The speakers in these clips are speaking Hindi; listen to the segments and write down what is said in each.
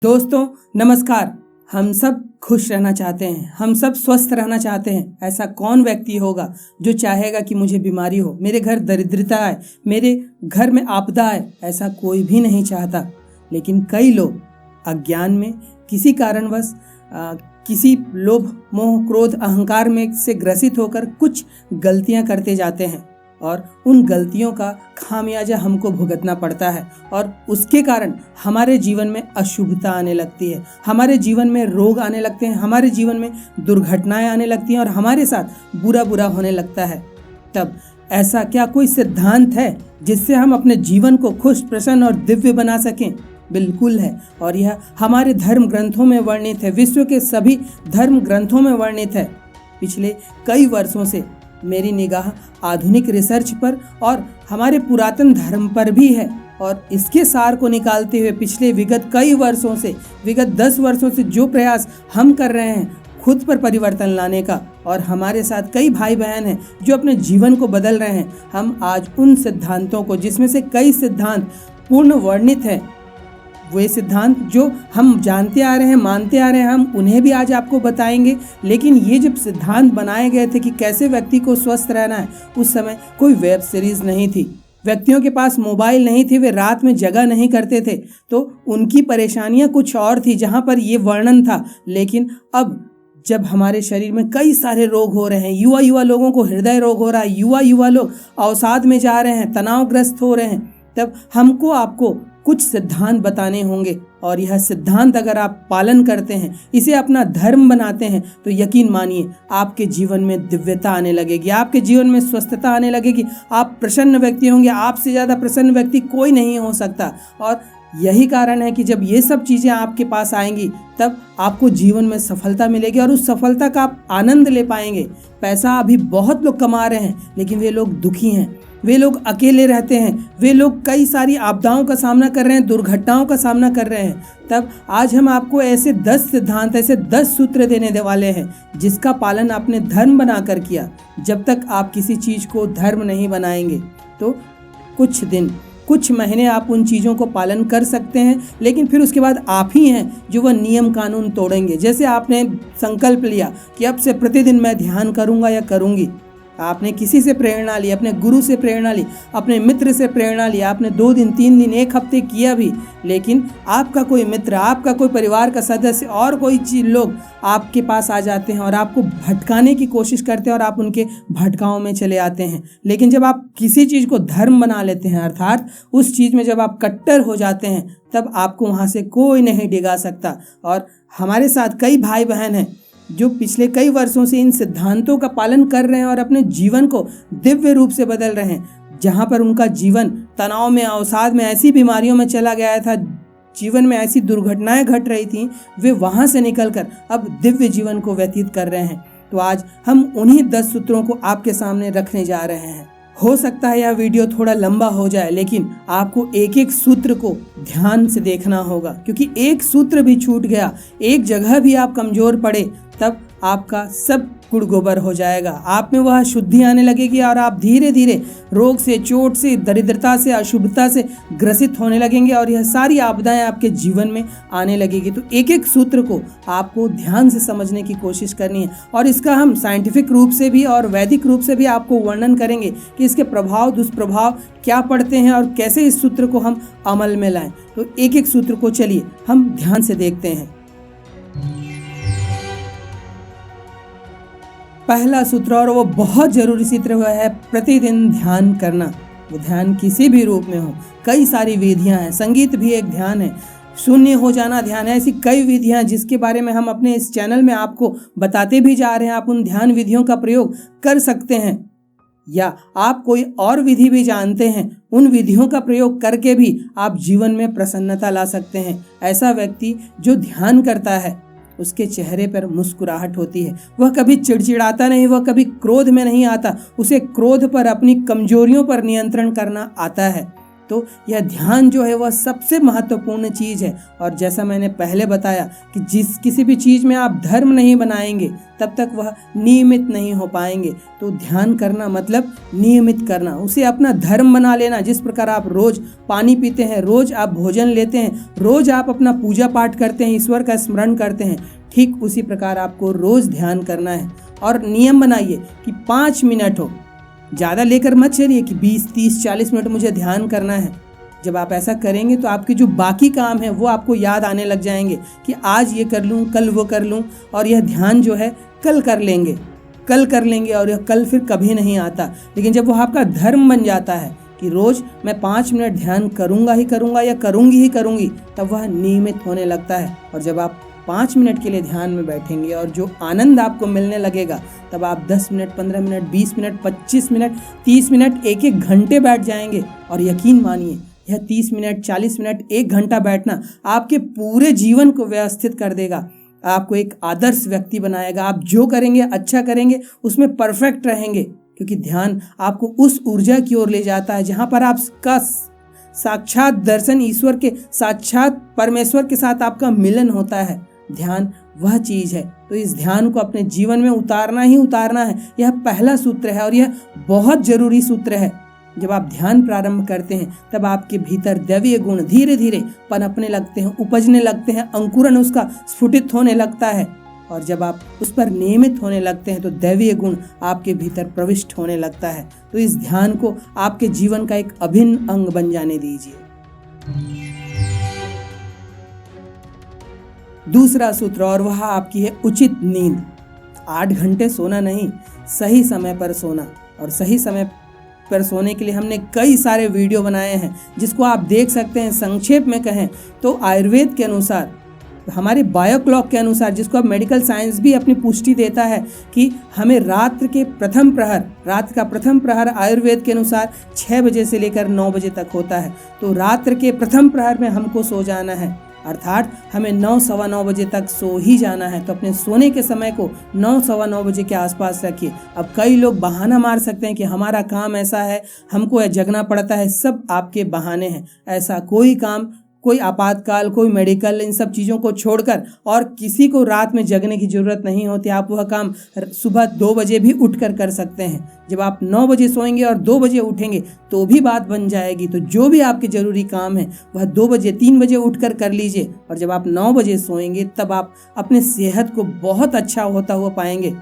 दोस्तों नमस्कार। हम सब खुश रहना चाहते हैं, हम सब स्वस्थ रहना चाहते हैं। ऐसा कौन व्यक्ति होगा जो चाहेगा कि मुझे बीमारी हो, मेरे घर दरिद्रता आए, मेरे घर में आपदा आए? ऐसा कोई भी नहीं चाहता। लेकिन कई लोग अज्ञान में किसी कारणवश किसी लोभ मोह क्रोध अहंकार में से ग्रसित होकर कुछ गलतियां करते जाते हैं और उन गलतियों का खामियाजा हमको भुगतना पड़ता है और उसके कारण हमारे जीवन में अशुभता आने लगती है, हमारे जीवन में रोग आने लगते हैं, हमारे जीवन में दुर्घटनाएं आने लगती हैं और हमारे साथ बुरा बुरा होने लगता है। तब ऐसा क्या कोई सिद्धांत है जिससे हम अपने जीवन को खुश, प्रसन्न और दिव्य बना सकें? बिल्कुल है, और यह हमारे धर्म ग्रंथों में वर्णित है, विश्व के सभी धर्म ग्रंथों में वर्णित है। पिछले कई वर्षों से मेरी निगाह आधुनिक रिसर्च पर और हमारे पुरातन धर्म पर भी है और इसके सार को निकालते हुए पिछले विगत कई वर्षों से, विगत 10 वर्षों से जो प्रयास हम कर रहे हैं खुद पर परिवर्तन लाने का, और हमारे साथ कई भाई बहन हैं जो अपने जीवन को बदल रहे हैं, हम आज उन सिद्धांतों को, जिसमें से कई सिद्धांत पूर्ण वर्णित हैं, वे सिद्धांत जो हम जानते आ रहे हैं, मानते आ रहे हैं, हम उन्हें भी आज आपको बताएंगे। लेकिन ये जब सिद्धांत बनाए गए थे कि कैसे व्यक्ति को स्वस्थ रहना है, उस समय कोई वेब सीरीज नहीं थी, व्यक्तियों के पास मोबाइल नहीं थे, वे रात में जगा नहीं करते थे, तो उनकी परेशानियां कुछ और थी जहां पर ये वर्णन था। लेकिन अब जब हमारे शरीर में कई सारे रोग हो रहे हैं, युवा लोगों को हृदय रोग हो रहा है, युवा लोग अवसाद में जा रहे हैं, तनावग्रस्त हो रहे हैं, तब हमको आपको कुछ सिद्धांत बताने होंगे और यह सिद्धांत अगर आप पालन करते हैं, इसे अपना धर्म बनाते हैं, तो यकीन मानिए आपके जीवन में दिव्यता आने लगेगी, आपके जीवन में स्वस्थता आने लगेगी, आप प्रसन्न व्यक्ति होंगे। आपसे ज़्यादा प्रसन्न व्यक्ति कोई नहीं हो सकता। और यही कारण है कि जब ये सब चीज़ें आपके पास आएंगी तब आपको जीवन में सफलता मिलेगी और उस सफलता का आप आनंद ले पाएंगे। पैसा अभी बहुत लोग कमा रहे हैं लेकिन वे लोग दुखी हैं, वे लोग अकेले रहते हैं, वे लोग कई सारी आपदाओं का सामना कर रहे हैं, दुर्घटनाओं का सामना कर रहे हैं। तब आज हम आपको ऐसे 10 सिद्धांत, ऐसे 10 सूत्र देने वाले हैं जिसका पालन आपने धर्म बनाकर किया। जब तक आप किसी चीज़ को धर्म नहीं बनाएंगे तो कुछ दिन, कुछ महीने आप उन चीज़ों को पालन कर सकते हैं, लेकिन फिर उसके बाद आप ही हैं जो वह नियम कानून तोड़ेंगे। जैसे आपने संकल्प लिया कि अब से प्रतिदिन मैं ध्यान करूंगा या करूंगी, आपने किसी से प्रेरणा ली, अपने गुरु से प्रेरणा ली, अपने मित्र से प्रेरणा ली, आपने 2 दिन 3 दिन 1 हफ्ते किया भी, लेकिन आपका कोई मित्र, आपका कोई परिवार का सदस्य और कोई चीज लोग आपके पास आ जाते हैं और आपको भटकाने की कोशिश करते हैं और आप उनके भटकाव में चले आते हैं। लेकिन जब आप किसी चीज़ को धर्म बना लेते हैं, अर्थात उस चीज़ में जब आप कट्टर हो जाते हैं, तब आपको वहाँ से कोई नहीं डिगा सकता। और हमारे साथ कई भाई बहन हैं जो पिछले कई वर्षों से इन सिद्धांतों का पालन कर रहे हैं और अपने जीवन को दिव्य रूप से बदल रहे हैं। जहां पर उनका जीवन तनाव में, अवसाद में, ऐसी बीमारियों में चला गया था, जीवन में ऐसी दुर्घटनाएं घट रही थी, वे वहां से निकलकर अब दिव्य जीवन को व्यतीत कर रहे हैं। तो आज हम उन्हीं 10 सूत्रों को आपके सामने रखने जा रहे हैं। हो सकता है यह वीडियो थोड़ा लंबा हो जाए, लेकिन आपको एक एक सूत्र को ध्यान से देखना होगा, क्योंकि एक सूत्र भी छूट गया, एक जगह भी आप कमजोर पड़े, तब आपका सब गुड़ गोबर हो जाएगा। आप में वह शुद्धि आने लगेगी और आप धीरे धीरे रोग से, चोट से, दरिद्रता से, अशुभता से ग्रसित होने लगेंगे और यह सारी आपदाएं आपके जीवन में आने लगेगी। तो एक एक सूत्र को आपको ध्यान से समझने की कोशिश करनी है और इसका हम साइंटिफिक रूप से भी और वैदिक रूप से भी आपको वर्णन करेंगे कि इसके प्रभाव दुष्प्रभाव क्या पड़ते हैं और कैसे इस सूत्र को हम अमल में लाएं। तो एक एक सूत्र को चलिए हम ध्यान से देखते हैं। पहला सूत्र, और वो बहुत जरूरी सूत्र, हुआ है प्रतिदिन ध्यान करना। वो ध्यान किसी भी रूप में हो, कई सारी विधियां हैं, संगीत भी एक ध्यान है, शून्य हो जाना ध्यान है, ऐसी कई विधियां जिसके बारे में हम अपने इस चैनल में आपको बताते भी जा रहे हैं। आप उन ध्यान विधियों का प्रयोग कर सकते हैं, या आप कोई और विधि भी जानते हैं, उन विधियों का प्रयोग करके भी आप जीवन में प्रसन्नता ला सकते हैं। ऐसा व्यक्ति जो ध्यान करता है उसके चेहरे पर मुस्कुराहट होती है, वह कभी चिड़चिड़ाता नहीं, वह कभी क्रोध में नहीं आता, उसे क्रोध पर, अपनी कमजोरियों पर नियंत्रण करना आता है। तो यह ध्यान जो है वह सबसे महत्वपूर्ण चीज़ है। और जैसा मैंने पहले बताया कि किसी भी चीज़ में आप धर्म नहीं बनाएंगे तब तक वह नियमित नहीं हो पाएंगे। तो ध्यान करना मतलब नियमित करना, उसे अपना धर्म बना लेना। जिस प्रकार आप रोज़ पानी पीते हैं, रोज़ आप भोजन लेते हैं, रोज़ आप अपना पूजा पाठ करते हैं, ईश्वर का स्मरण करते हैं, ठीक उसी प्रकार आपको रोज़ ध्यान करना है। और नियम बनाइए कि 5 मिनट हो, ज़्यादा लेकर मत चलिए कि 20, 30, 40 मिनट मुझे ध्यान करना है। जब आप ऐसा करेंगे तो आपके जो बाकी काम है वो आपको याद आने लग जाएंगे कि आज ये कर लूँ, कल वो कर लूँ, और यह ध्यान जो है कल कर लेंगे और यह कल फिर कभी नहीं आता। लेकिन जब वो आपका धर्म बन जाता है कि रोज़ मैं 5 मिनट ध्यान करूँगा ही करूँगा या करूँगी ही करूँगी, तब वह नियमित होने लगता है। और जब आप 5 मिनट के लिए ध्यान में बैठेंगे और जो आनंद आपको मिलने लगेगा, तब आप 10 minute, 15 minute, 20 minute, 25 minute, 30 minute, 1-1 घंटे बैठ जाएंगे। और यकीन मानिए यह 30 मिनट, 40 मिनट, 1 घंटा बैठना आपके पूरे जीवन को व्यवस्थित कर देगा, आपको एक आदर्श व्यक्ति बनाएगा। आप जो करेंगे, अच्छा करेंगे, उसमें परफेक्ट रहेंगे, क्योंकि ध्यान आपको उस ऊर्जा की ओर ले जाता है जहाँ पर आपका साक्षात दर्शन, ईश्वर के साक्षात परमेश्वर के साथ आपका मिलन होता है। ध्यान वह चीज़ है। तो इस ध्यान को अपने जीवन में उतारना ही उतारना है। यह पहला सूत्र है और यह बहुत जरूरी सूत्र है। जब आप ध्यान प्रारंभ करते हैं तब आपके भीतर दैवीय गुण धीरे धीरे पनपने लगते हैं, उपजने लगते हैं, अंकुरन उसका स्फुटित होने लगता है। और जब आप उस पर नियमित होने लगते हैं तो दैवीय गुण आपके भीतर प्रविष्ट होने लगता है। तो इस ध्यान को आपके जीवन का एक अभिन्न अंग बन जाने दीजिए। दूसरा सूत्र और वह आपकी है उचित नींद। 8 घंटे सोना नहीं, सही समय पर सोना। और सही समय पर सोने के लिए हमने कई सारे वीडियो बनाए हैं जिसको आप देख सकते हैं। संक्षेप में कहें तो आयुर्वेद के अनुसार, हमारे बायो क्लॉक के अनुसार, जिसको अब मेडिकल साइंस भी अपनी पुष्टि देता है कि हमें रात का प्रथम प्रहर आयुर्वेद के अनुसार 6 बजे से लेकर 9 बजे तक होता है। तो रात्र के प्रथम प्रहर में हमको सो जाना है, अर्थात हमें 9, सवा 9 बजे तक सो ही जाना है। तो अपने सोने के समय को 9, सवा 9 बजे के आसपास रखिए। अब कई लोग बहाना मार सकते हैं कि हमारा काम ऐसा है, हमको जगना पड़ता है। सब आपके बहाने हैं। ऐसा कोई काम, कोई आपातकाल, कोई मेडिकल, इन सब चीज़ों को छोड़कर और किसी को रात में जगने की ज़रूरत नहीं होती। आप वह काम सुबह 2 बजे भी उठकर कर सकते हैं। जब आप 9 बजे सोएंगे और 2 बजे उठेंगे तो भी बात बन जाएगी। तो जो भी आपके ज़रूरी काम है वह 2 बजे, 3 बजे उठकर कर लीजिए। और जब आप 9 बजे सोएंगे तब आप अपने सेहत को बहुत अच्छा होता हुआ पाएंगे।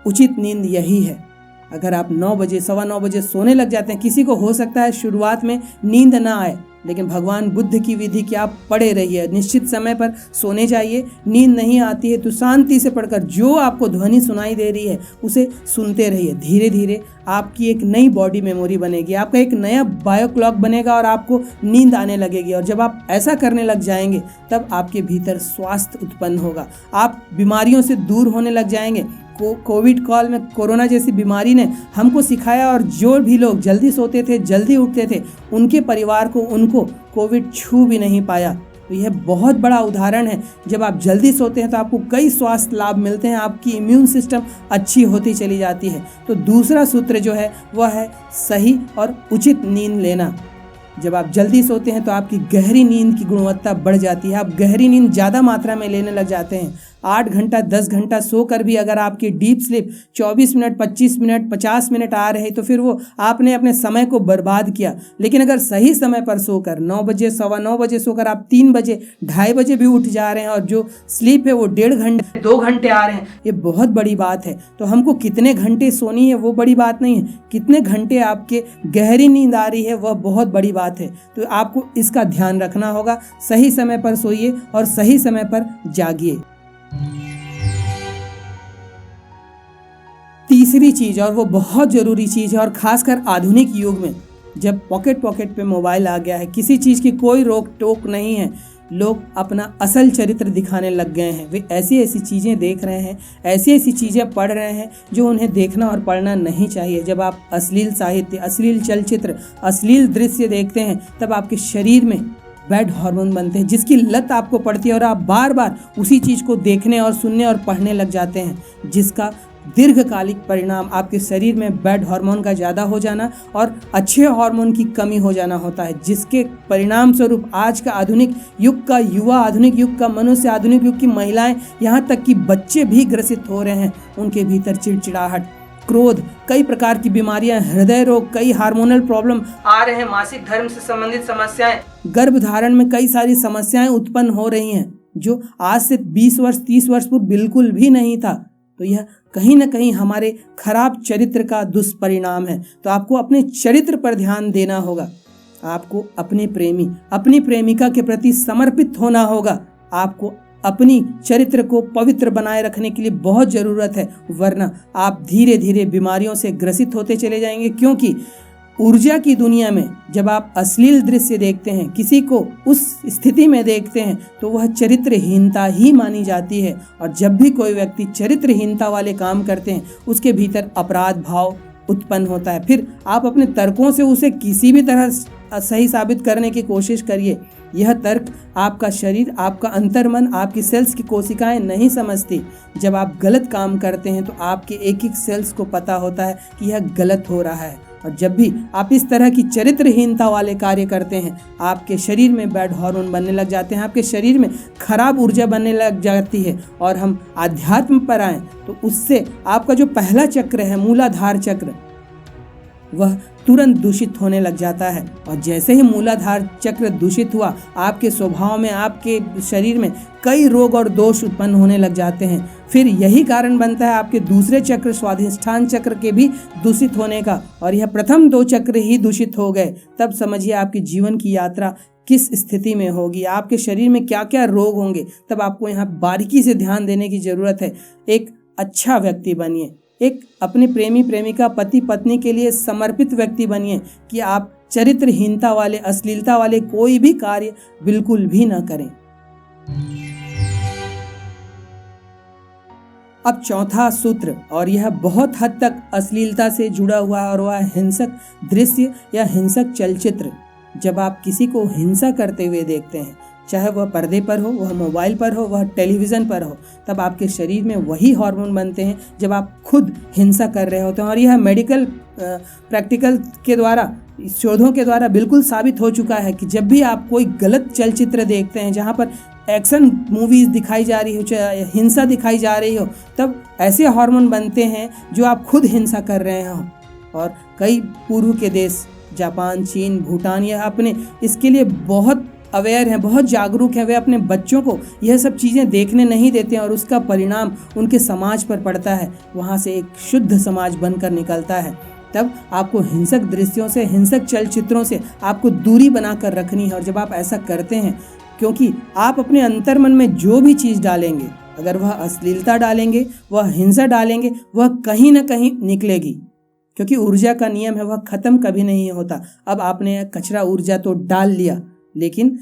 उचित नींद यही है। अगर आप 9 बजे, सवा 9 बजे सोने लग जाते हैं, किसी को हो सकता है शुरुआत में नींद ना आए, लेकिन भगवान बुद्ध की विधि कि आप पढ़े रहिए, निश्चित समय पर सोने जाइए। नींद नहीं आती है तो शांति से पढ़कर जो आपको ध्वनि सुनाई दे रही है उसे सुनते रहिए। धीरे धीरे आपकी एक नई बॉडी मेमोरी बनेगी, आपका एक नया बायो क्लॉक बनेगा और आपको नींद आने लगेगी। और जब आप ऐसा करने लग जाएंगे तब आपके भीतर स्वास्थ्य उत्पन्न होगा, आप बीमारियों से दूर होने लग जाएंगे। कोविड काल में कोरोना जैसी बीमारी ने हमको सिखाया, और जो भी लोग जल्दी सोते थे, जल्दी उठते थे, उनके परिवार को, उनको कोविड छू भी नहीं पाया। तो यह बहुत बड़ा उदाहरण है। जब आप जल्दी सोते हैं तो आपको कई स्वास्थ्य लाभ मिलते हैं, आपकी इम्यून सिस्टम अच्छी होती चली जाती है। तो दूसरा सूत्र जो है वह है सही और उचित नींद लेना। जब आप जल्दी सोते हैं तो आपकी गहरी नींद की गुणवत्ता बढ़ जाती है, आप गहरी नींद ज़्यादा मात्रा में लेने लग जाते हैं। 8 घंटा, 10 घंटा सोकर भी अगर आपकी deep sleep 24 minute, 25 minute, 50 minute आ रहे तो फिर वो आपने अपने समय को बर्बाद किया। लेकिन अगर सही समय पर सोकर 9 बजे, सवा 9 बजे सोकर आप 3 बजे, 2:30 बजे भी उठ जा रहे हैं और जो स्लीप है वो 1.5 घंटे, 2 घंटे आ रहे हैं, ये बहुत बड़ी बात है। तो हमको कितने घंटे सोनी है वो बड़ी बात नहीं है, कितने घंटे आपके गहरी नींद आ रही है वह बहुत बड़ी बात है। तो आपको इसका ध्यान रखना होगा। सही समय पर सोइए और सही समय पर जागिए। तीसरी चीज़, और वो बहुत ज़रूरी चीज़ है, और ख़ासकर आधुनिक युग में जब पॉकेट पे मोबाइल आ गया है, किसी चीज़ की कोई रोक टोक नहीं है, लोग अपना असल चरित्र दिखाने लग गए हैं। वे ऐसी ऐसी चीज़ें देख रहे हैं, ऐसी ऐसी चीज़ें पढ़ रहे हैं जो उन्हें देखना और पढ़ना नहीं चाहिए। जब आप अश्लील साहित्य, अश्लील चलचित्र, अश्लील दृश्य देखते हैं तब आपके शरीर में बैड हार्मोन बनते हैं, जिसकी लत आपको पड़ती है और आप बार बार उसी चीज़ को देखने और सुनने और पढ़ने लग जाते हैं, जिसका दीर्घकालिक परिणाम आपके शरीर में बैड हार्मोन का ज़्यादा हो जाना और अच्छे हार्मोन की कमी हो जाना होता है, जिसके परिणाम स्वरूप आज का आधुनिक युग का युवा, आधुनिक युग का मनुष्य, आधुनिक युग की महिलाएं, यहाँ तक कि बच्चे भी ग्रसित हो रहे हैं। उनके भीतर चिड़चिड़ाहट, क्रोध, कई प्रकार की बीमारियां, हृदय रोग, कई हार्मोनल प्रॉब्लम आ रहे हैं, मासिक धर्म से संबंधित समस्याएं, गर्भधारण में कई सारी समस्याएं उत्पन्न हो रही हैं, जो आज से 20 वर्ष 30 वर्ष पूर्व बिल्कुल भी नहीं था। तो यह कहीं ना कहीं हमारे खराब चरित्र का दुष्परिणाम है। तो आपको अपने चरित्र पर ध्यान देना होगा। आपको अपने प्रेमी, अपनी प्रेमिका के प्रति समर्पित होना होगा। आपको अपनी चरित्र को पवित्र बनाए रखने के लिए बहुत ज़रूरत है, वरना आप धीरे धीरे बीमारियों से ग्रसित होते चले जाएंगे। क्योंकि ऊर्जा की दुनिया में जब आप अश्लील दृश्य देखते हैं, किसी को उस स्थिति में देखते हैं, तो वह चरित्रहीनता ही मानी जाती है। और जब भी कोई व्यक्ति चरित्रहीनता वाले काम करते हैं, उसके भीतर अपराध भाव उत्पन्न होता है। फिर आप अपने तर्कों से उसे किसी भी तरह सही साबित करने की कोशिश करिए। यह तर्क आपका शरीर, आपका अंतर्मन, आपकी सेल्स की कोशिकाएं नहीं समझती। जब आप गलत काम करते हैं तो आपके एक एक सेल्स को पता होता है कि यह गलत हो रहा है। और जब भी आप इस तरह की चरित्रहीनता वाले कार्य करते हैं, आपके शरीर में बैड हार्मोन बनने लग जाते हैं, आपके शरीर में खराब ऊर्जा बनने लग जाती है। और हम आध्यात्म पर आएँ तो उससे आपका जो पहला चक्र है, मूलाधार चक्र, वह तुरंत दूषित होने लग जाता है। और जैसे ही मूलाधार चक्र दूषित हुआ, आपके स्वभाव में, आपके शरीर में कई रोग और दोष उत्पन्न होने लग जाते हैं। फिर यही कारण बनता है आपके दूसरे चक्र, स्वाधिष्ठान चक्र के भी दूषित होने का। और यह प्रथम 2 चक्र ही दूषित हो गए, तब समझिए आपकी जीवन की यात्रा किस स्थिति में होगी, आपके शरीर में क्या क्या रोग होंगे। तब आपको यहाँ बारीकी से ध्यान देने की जरूरत है। एक अच्छा व्यक्ति बनिए, एक अपने प्रेमी प्रेमिका, पति पत्नी के लिए समर्पित व्यक्ति बनिए कि आप चरित्रहीनता वाले, अश्लीलता वाले कोई भी कार्य बिल्कुल भी ना करें। अब चौथा सूत्र, और यह बहुत हद तक अश्लीलता से जुड़ा हुआ है, और वह हिंसक दृश्य या हिंसक चलचित्र। जब आप किसी को हिंसा करते हुए देखते हैं, चाहे वह पर्दे पर हो, वह मोबाइल पर हो, वह टेलीविज़न पर हो, तब आपके शरीर में वही हार्मोन बनते हैं जब आप खुद हिंसा कर रहे होते हैं। और यह मेडिकल प्रैक्टिकल के द्वारा, शोधों के द्वारा बिल्कुल साबित हो चुका है कि जब भी आप कोई गलत चलचित्र देखते हैं, जहाँ पर एक्शन मूवीज़ दिखाई जा रही हो, चाहे हिंसा दिखाई जा रही हो, तब ऐसे हार्मोन बनते हैं जो आप खुद हिंसा कर रहे हो। और कई पूर्व के देश, जापान, चीन, भूटान, यह अपने इसके लिए बहुत अवेयर हैं, बहुत जागरूक हैं। वे अपने बच्चों को यह सब चीज़ें देखने नहीं देते हैं, और उसका परिणाम उनके समाज पर पड़ता है। वहाँ से एक शुद्ध समाज बनकर निकलता है। तब आपको हिंसक दृश्यों से, हिंसक चलचित्रों से आपको दूरी बनाकर रखनी है। और जब आप ऐसा करते हैं, क्योंकि आप अपने अंतर्मन में जो भी चीज़ डालेंगे, अगर वह अश्लीलता डालेंगे, वह हिंसा डालेंगे, वह कहीं ना कहीं निकलेगी। क्योंकि ऊर्जा का नियम है, वह ख़त्म कभी नहीं होता। अब आपने कचरा ऊर्जा तो डाल लिया, लेकिन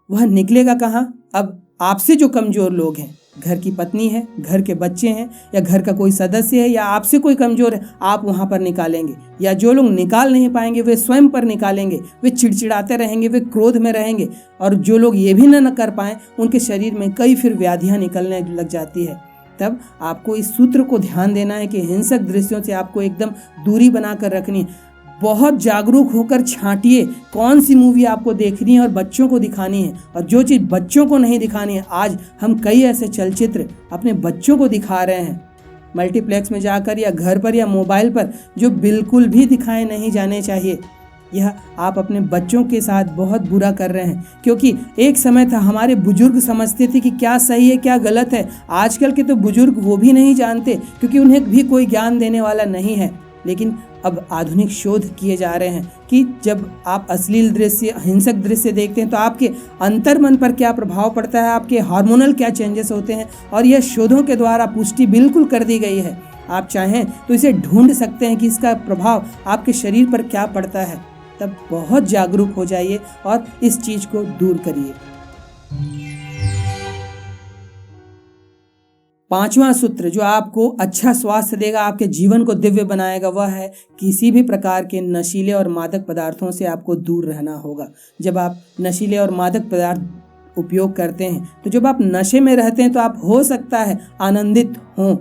वह निकलेगा कहाँ? अब आपसे जो कमज़ोर लोग हैं, घर की पत्नी है, घर के बच्चे हैं, या घर का कोई सदस्य है, या आपसे कोई कमज़ोर है, आप वहाँ पर निकालेंगे। या जो लोग निकाल नहीं पाएंगे, वे स्वयं पर निकालेंगे, वे चिड़चिड़ाते रहेंगे, वे क्रोध में रहेंगे। और जो लोग ये भी न कर पाएँ, उनके शरीर में कई फिर व्याधियाँ निकलने लग जाती है। तब आपको इस सूत्र को ध्यान देना है कि हिंसक दृश्यों से आपको एकदम दूरी बनाकर रखनी है। बहुत जागरूक होकर छांटिए कौन सी मूवी आपको देखनी है और बच्चों को दिखानी है, और जो चीज़ बच्चों को नहीं दिखानी है। आज हम कई ऐसे चलचित्र अपने बच्चों को दिखा रहे हैं मल्टीप्लेक्स में जाकर, या घर पर, या मोबाइल पर, जो बिल्कुल भी दिखाए नहीं जाने चाहिए। यह आप अपने बच्चों के साथ बहुत बुरा कर रहे हैं। क्योंकि एक समय था हमारे बुजुर्ग समझते थे कि क्या सही है क्या गलत है। आजकल के तो बुजुर्ग वो भी नहीं जानते, क्योंकि उन्हें भी कोई ज्ञान देने वाला नहीं है। लेकिन अब आधुनिक शोध किए जा रहे हैं कि जब आप अश्लील दृश्य, हिंसक दृश्य देखते हैं, तो आपके अंतर्मन पर क्या प्रभाव पड़ता है, आपके हार्मोनल क्या चेंजेस होते हैं। और यह शोधों के द्वारा पुष्टि बिल्कुल कर दी गई है। आप चाहें तो इसे ढूंढ सकते हैं कि इसका प्रभाव आपके शरीर पर क्या पड़ता है। तब बहुत जागरूक हो जाइए और इस चीज़ को दूर करिए। 5वां सूत्र जो आपको अच्छा स्वास्थ्य देगा, आपके जीवन को दिव्य बनाएगा, वह है किसी भी प्रकार के नशीले और मादक पदार्थों से आपको दूर रहना होगा। जब आप नशीले और मादक पदार्थ उपयोग करते हैं, तो जब आप नशे में रहते हैं, तो आप हो सकता है आनंदित हों,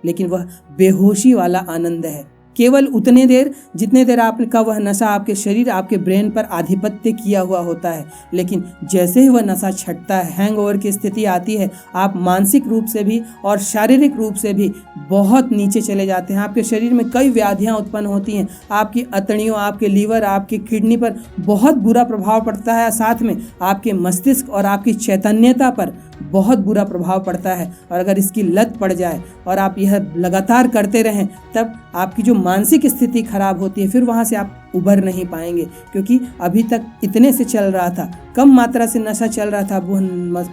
लेकिन वह बेहोशी वाला आनंद है। केवल उतने देर जितने देर आपका वह नशा आपके शरीर आपके ब्रेन पर आधिपत्य किया हुआ होता है, लेकिन जैसे ही वह नशा छटता है, हैंगओवर की स्थिति आती है, आप मानसिक रूप से भी और शारीरिक रूप से भी बहुत नीचे चले जाते हैं। आपके शरीर में कई व्याधियां उत्पन्न होती हैं, आपकी अतड़ियों, आपके लीवर, आपकी किडनी पर बहुत बुरा प्रभाव पड़ता है, साथ में आपके मस्तिष्क और आपकी चैतन्यता पर बहुत बुरा प्रभाव पड़ता है। और अगर इसकी लत पड़ जाए और आप यह लगातार करते रहें, तब आपकी जो मानसिक स्थिति खराब होती है, फिर वहाँ से आप उबर नहीं पाएंगे, क्योंकि अभी तक इतने से चल रहा था, कम मात्रा से नशा चल रहा था, वो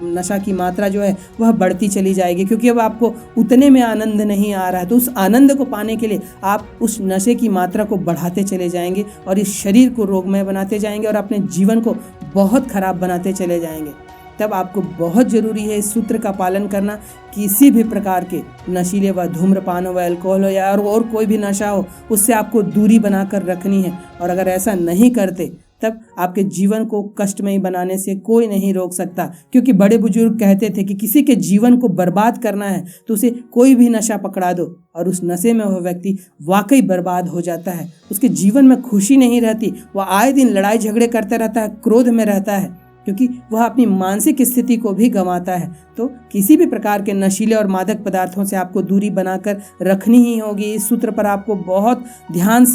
नशा की मात्रा जो है वह बढ़ती चली जाएगी, क्योंकि अब आपको उतने में आनंद नहीं आ रहा है। तो उस आनंद को पाने के लिए आप उस नशे की मात्रा को बढ़ाते चले जाएंगे और इस शरीर को रोगमय बनाते जाएंगे और अपने जीवन को बहुत खराब बनाते चले जाएंगे। तब आपको बहुत ज़रूरी है इस सूत्र का पालन करना। किसी भी प्रकार के नशीले व धूम्रपान हो, अल्कोहल हो या और कोई भी नशा हो, उससे आपको दूरी बनाकर रखनी है। और अगर ऐसा नहीं करते, तब आपके जीवन को कष्टमयी बनाने से कोई नहीं रोक सकता, क्योंकि बड़े बुजुर्ग कहते थे कि किसी के जीवन को बर्बाद करना है तो उसे कोई भी नशा पकड़ा दो, और उस नशे में वह व्यक्ति वाकई बर्बाद हो जाता है। उसके जीवन में खुशी नहीं रहती, वह आए दिन लड़ाई झगड़े करते रहता है, क्रोध में रहता है, क्योंकि वह अपनी मानसिक स्थिति को भी गंवाता है। तो किसी भी प्रकार के नशीले और मादक पदार्थों से आपको दूरी बनाकर रखनी ही होगी। इस सूत्र पर आपको बहुत ध्यान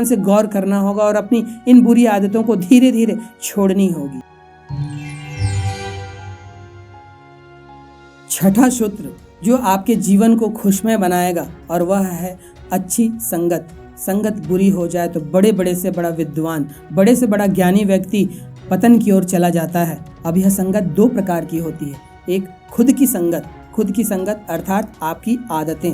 से गौर करना होगा और अपनी इन बुरी आदतों को धीरे धीरे छोड़नी होगी। छठा सूत्र जो आपके जीवन को खुशमय बनाएगा, और वह है अच्छी संगत। संगत बुरी हो जाए तो बड़े बड़े से बड़ा विद्वान, बड़े से बड़ा ज्ञानी व्यक्ति पतन की ओर चला जाता है। अब यह संगत दो प्रकार की होती है। एक खुद की संगत अर्थात आपकी आदतें।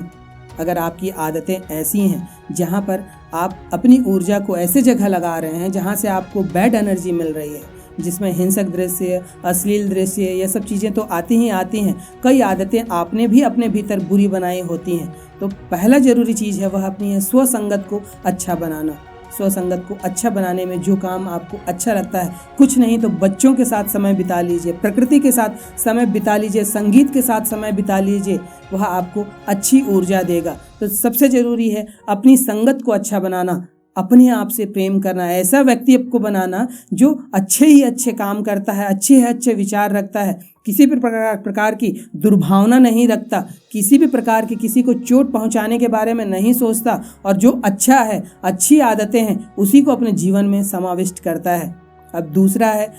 अगर आपकी आदतें ऐसी हैं जहाँ पर आप अपनी ऊर्जा को ऐसे जगह लगा रहे हैं जहाँ से आपको बैड एनर्जी मिल रही है, जिसमें हिंसक दृश्य, अश्लील दृश्य, ये सब चीज़ें तो आती ही आती हैं। कई आदतें आपने भी अपने भीतर बुरी बनाई होती हैं। तो पहला जरूरी चीज़ है वह अपनी है स्वसंगत को अच्छा बनाना। स्वसंगत को अच्छा बनाने में जो काम आपको अच्छा लगता है, कुछ नहीं तो बच्चों के साथ समय बिता लीजिए, प्रकृति के साथ समय बिता लीजिए, संगीत के साथ समय बिता लीजिए, वह आपको अच्छी ऊर्जा देगा। तो सबसे ज़रूरी है अपनी संगत को अच्छा बनाना, अपने आप से प्रेम करना, ऐसा व्यक्ति आपको बनाना जो अच्छे ही अच्छे काम करता है, अच्छे विचार रखता है, किसी भी प्रकार की दुर्भावना नहीं रखता, किसी भी प्रकार की किसी को चोट पहुंचाने के बारे में नहीं सोचता, और जो अच्छा है, अच्छी आदतें हैं, उसी को अपने जीवन में समाविष्ट करता है। अब दूसरा है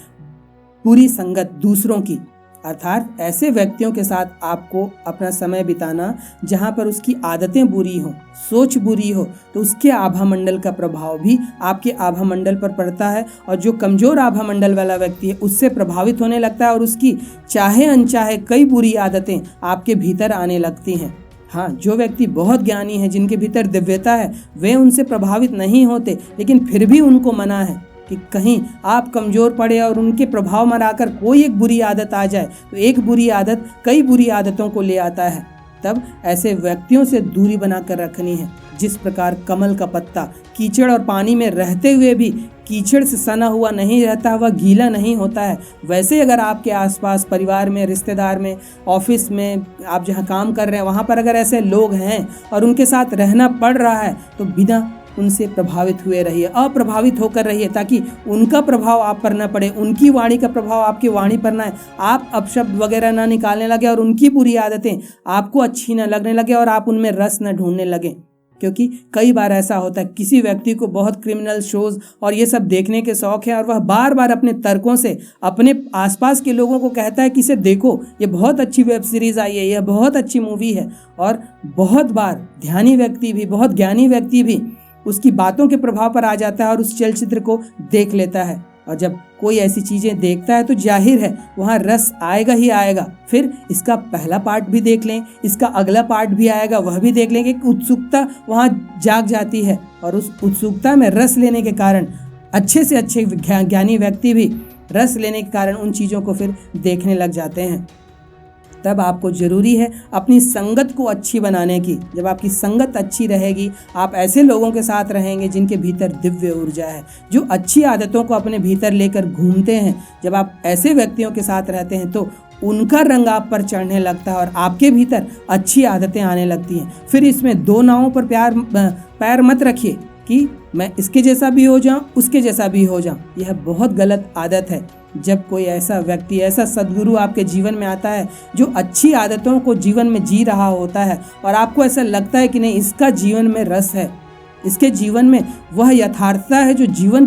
बुरी संगत दूसरों की, अर्थात ऐसे व्यक्तियों के साथ आपको अपना समय बिताना जहाँ पर उसकी आदतें बुरी हों, सोच बुरी हो, तो उसके आभा मंडल का प्रभाव भी आपके आभा मंडल पर पड़ता है, और जो कमजोर आभा मंडल वाला व्यक्ति है उससे प्रभावित होने लगता है, और उसकी चाहे अनचाहे कई बुरी आदतें आपके भीतर आने लगती हैं। हाँ, जो व्यक्ति बहुत ज्ञानी है, जिनके भीतर दिव्यता है, वे उनसे प्रभावित नहीं होते, लेकिन फिर भी उनको मना है कि कहीं आप कमज़ोर पड़े और उनके प्रभाव में आकर कोई एक बुरी आदत आ जाए, तो एक बुरी आदत कई बुरी आदतों को ले आता है। तब ऐसे व्यक्तियों से दूरी बनाकर रखनी है। जिस प्रकार कमल का पत्ता कीचड़ और पानी में रहते हुए भी कीचड़ से सना हुआ नहीं रहता, वह गीला नहीं होता है, वैसे अगर आपके आसपास परिवार में, रिश्तेदार में, ऑफिस में, आप जहाँ काम कर रहे हैं वहाँ पर अगर ऐसे लोग हैं और उनके साथ रहना पड़ रहा है, तो बिना उनसे प्रभावित हुए रहिए, अप्रभावित होकर रहिए, ताकि उनका प्रभाव आप पर न पड़े, उनकी वाणी का प्रभाव आपकी वाणी पर न है, आप अपशब्द वगैरह ना निकालने लगे और उनकी बुरी आदतें आपको अच्छी न लगने लगे और आप उनमें रस न ढूंढने लगे। क्योंकि कई बार ऐसा होता है, किसी व्यक्ति को बहुत क्रिमिनल शोज और ये सब देखने के शौक है, और वह बार बार अपने तर्कों से अपने आसपास के लोगों को कहता है कि इसे देखो, ये बहुत अच्छी वेब सीरीज़ आई है, यह बहुत अच्छी मूवी है, और बहुत बार ध्यानी व्यक्ति भी, बहुत ज्ञानी व्यक्ति भी उसकी बातों के प्रभाव पर आ जाता है और उस चलचित्र को देख लेता है। और जब कोई ऐसी चीज़ें देखता है तो जाहिर है वहाँ रस आएगा ही आएगा। फिर इसका पहला पार्ट भी देख लें, इसका अगला पार्ट भी आएगा, वह भी देख लेंगे। उत्सुकता वहाँ जाग जाती है, और उस उत्सुकता में रस लेने के कारण अच्छे से अच्छे ज्ञानी व्यक्ति भी रस लेने के कारण उन चीज़ों को फिर देखने लग जाते हैं। तब आपको ज़रूरी है अपनी संगत को अच्छी बनाने की। जब आपकी संगत अच्छी रहेगी, आप ऐसे लोगों के साथ रहेंगे जिनके भीतर दिव्य ऊर्जा है, जो अच्छी आदतों को अपने भीतर लेकर घूमते हैं। जब आप ऐसे व्यक्तियों के साथ रहते हैं तो उनका रंग आप पर चढ़ने लगता है और आपके भीतर अच्छी आदतें आने लगती हैं। फिर इसमें दो नावों पर पैर मत रखिए कि मैं इसके जैसा भी हो जाऊं, उसके जैसा भी हो जाऊं। यह बहुत गलत आदत है। जब कोई ऐसा व्यक्ति, ऐसा सद्गुरु आपके जीवन में आता है जो अच्छी आदतों को जीवन में जी रहा होता है और आपको ऐसा लगता है कि नहीं, इसका जीवन में रस है, इसके जीवन में वह यथार्थता है जो जीवन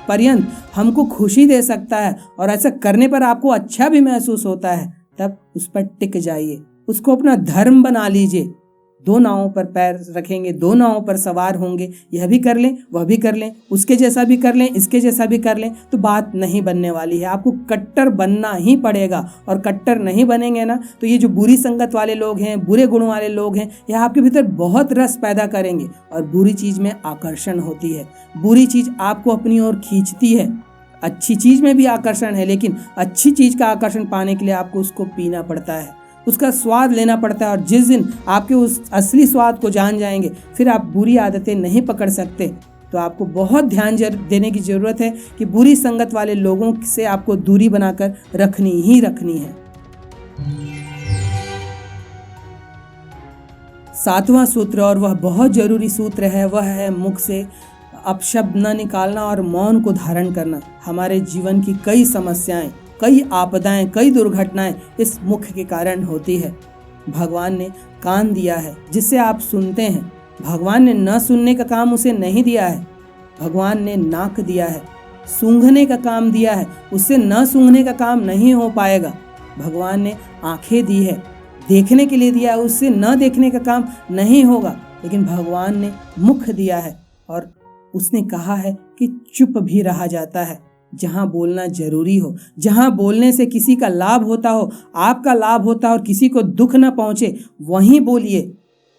पर्यंत हमको खुशी दे सकता है और ऐसा करने पर आपको अच्छा भी महसूस होता है, तब उस पर टिक जाइए, उसको अपना धर्म बना लीजिए। दो नावों पर पैर रखेंगे, दो नावों पर सवार होंगे, यह भी कर लें, वह भी कर लें, उसके जैसा भी कर लें, इसके जैसा भी कर लें, तो बात नहीं बनने वाली है। आपको कट्टर बनना ही पड़ेगा और कट्टर नहीं बनेंगे ना, तो ये जो बुरी संगत वाले लोग हैं, बुरे गुण वाले लोग हैं, यह आपके भीतर बहुत रस पैदा करेंगे और बुरी चीज में आकर्षण होती है। बुरी चीज आपको अपनी ओर खींचती है। अच्छी चीज में भी आकर्षण है, लेकिन अच्छी चीज का आकर्षण पाने के लिए आपको उसको पीना पड़ता है, उसका स्वाद लेना पड़ता है। और जिस दिन आपके उस असली स्वाद को जान जाएंगे, फिर आप बुरी आदतें नहीं पकड़ सकते। तो आपको बहुत ध्यान देने की जरूरत है कि बुरी संगत वाले लोगों से आपको दूरी बनाकर रखनी ही रखनी है। 7वां सूत्र, और वह बहुत जरूरी सूत्र है, वह है मुख से अपशब्द न निकालना और मौन को धारण करना। हमारे जीवन की कई समस्याएं, कई आपदाएं, कई दुर्घटनाएं इस मुख के कारण होती है। भगवान ने कान दिया है जिससे आप सुनते हैं। भगवान ने न सुनने का काम उसे नहीं दिया है। भगवान ने नाक दिया है, सूंघने का काम दिया है, उससे न सूंघने का काम नहीं हो पाएगा। भगवान ने आंखें दी है, देखने के लिए दिया है, उससे न देखने का काम नहीं होगा। लेकिन भगवान ने मुख दिया है और उसने कहा है कि चुप भी रहा जाता है। जहां बोलना जरूरी हो, जहां बोलने से किसी का लाभ होता हो, आपका लाभ होता हो और किसी को दुख न पहुंचे, वहीं बोलिए।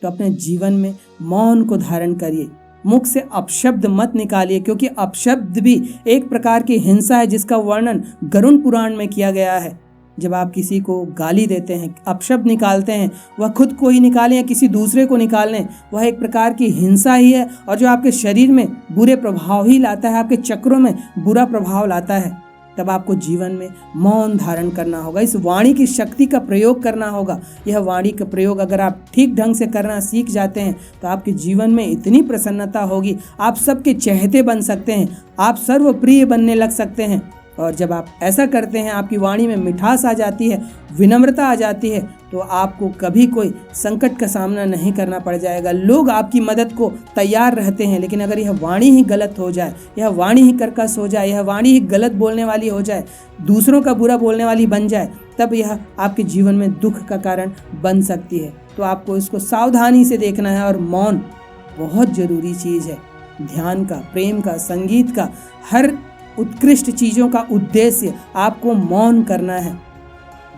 तो अपने जीवन में मौन को धारण करिए, मुख से अपशब्द मत निकालिए, क्योंकि अपशब्द भी एक प्रकार की हिंसा है जिसका वर्णन गरुड़ पुराण में किया गया है। जब आप किसी को गाली देते हैं, अपशब्द निकालते हैं, वह खुद को ही निकालें या किसी दूसरे को निकालें, वह एक प्रकार की हिंसा ही है और जो आपके शरीर में बुरे प्रभाव ही लाता है, आपके चक्रों में बुरा प्रभाव लाता है। तब आपको जीवन में मौन धारण करना होगा, इस वाणी की शक्ति का प्रयोग करना होगा। यह वाणी का प्रयोग अगर आप ठीक ढंग से करना सीख जाते हैं तो आपके जीवन में इतनी प्रसन्नता होगी, आप सबके चहेते बन सकते हैं, आप सर्वप्रिय बनने लग सकते हैं। और जब आप ऐसा करते हैं, आपकी वाणी में मिठास आ जाती है, विनम्रता आ जाती है, तो आपको कभी कोई संकट का सामना नहीं करना पड़ जाएगा। लोग आपकी मदद को तैयार रहते हैं, लेकिन अगर यह वाणी ही गलत हो जाए, यह वाणी ही कर्कश हो जाए, यह वाणी ही गलत बोलने वाली हो जाए, दूसरों का बुरा बोलने वाली बन जाए, तब यह आपके जीवन में दुख का कारण बन सकती है। तो आपको इसको सावधानी से देखना है। और मौन बहुत जरूरी चीज़ है। ध्यान का, प्रेम का, संगीत का, हर उत्कृष्ट चीज़ों का उद्देश्य आपको मौन करना है।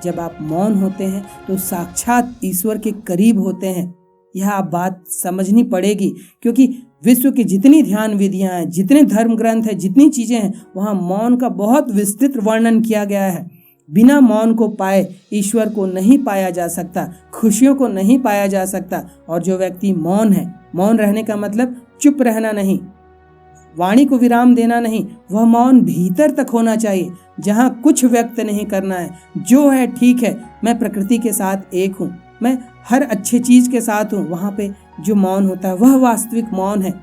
जब आप मौन होते हैं तो साक्षात ईश्वर के करीब होते हैं। यह आप बात समझनी पड़ेगी, क्योंकि विश्व की जितनी ध्यान विधियां हैं, जितने धर्म ग्रंथ हैं, जितनी चीज़ें हैं, वहाँ मौन का बहुत विस्तृत वर्णन किया गया है। बिना मौन को पाए ईश्वर को नहीं पाया जा सकता, खुशियों को नहीं पाया जा सकता। और जो व्यक्ति मौन है, मौन रहने का मतलब चुप रहना नहीं, वाणी को विराम देना नहीं, वह मौन भीतर तक होना चाहिए, जहाँ कुछ व्यक्त नहीं करना है। जो है ठीक है, मैं प्रकृति के साथ एक हूँ, मैं हर अच्छी चीज के साथ हूँ। वहाँ पे जो मौन होता है वह वास्तविक मौन है।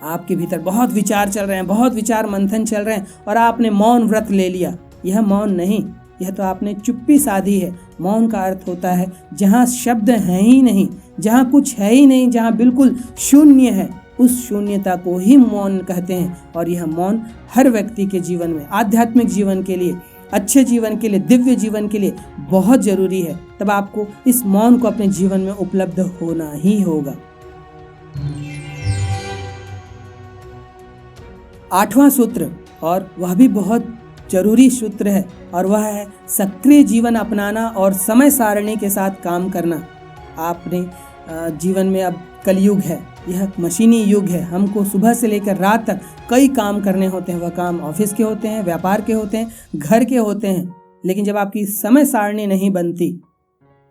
आपके भीतर बहुत विचार चल रहे हैं, बहुत विचार मंथन चल रहे हैं और आपने मौन व्रत ले लिया, यह मौन नहीं, यह तो आपने चुप्पी साधी है। मौन का अर्थ होता है जहाँ शब्द हैं ही नहीं, जहाँ कुछ है ही नहीं, जहाँ बिल्कुल शून्य है, उस शून्यता को ही मौन कहते हैं। और यह मौन हर व्यक्ति के जीवन में, आध्यात्मिक जीवन के लिए, अच्छे जीवन के लिए, दिव्य जीवन के लिए बहुत जरूरी है। तब आपको इस मौन को अपने जीवन में उपलब्ध होना ही होगा। 8वां सूत्र, और वह भी बहुत जरूरी सूत्र है, और वह है सक्रिय जीवन अपनाना और समय सारणी के साथ काम करना। आपने जीवन में, अब कलयुग है, यह मशीनी युग है, हमको सुबह से लेकर रात तक कई काम करने होते हैं। वह काम ऑफिस के होते हैं, व्यापार के होते हैं, घर के होते हैं। लेकिन जब आपकी समय सारणी नहीं बनती,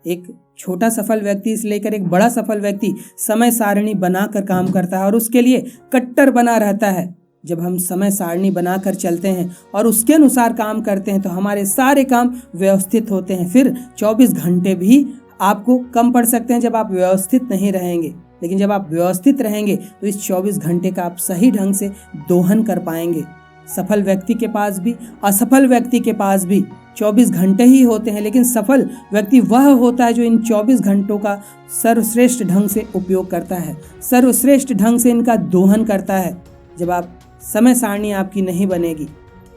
एक छोटा सफल व्यक्ति से लेकर एक बड़ा सफल व्यक्ति समय सारणी बनाकर काम करता है और उसके लिए कट्टर बना रहता है। जब हम समय सारणी बनाकर चलते हैं और उसके अनुसार काम करते हैं तो हमारे सारे काम व्यवस्थित होते हैं। फिर 24 घंटे भी आपको कम पड़ सकते हैं जब आप व्यवस्थित नहीं रहेंगे, लेकिन जब आप व्यवस्थित रहेंगे तो इस 24 घंटे का आप सही ढंग से दोहन कर पाएंगे। सफल व्यक्ति के पास भी असफल व्यक्ति के पास भी 24 घंटे ही होते हैं, लेकिन सफल व्यक्ति वह होता है जो इन 24 घंटों का सर्वश्रेष्ठ ढंग से उपयोग करता है, सर्वश्रेष्ठ ढंग से इनका दोहन करता है। जब आप समय सारणी आपकी नहीं बनेगी,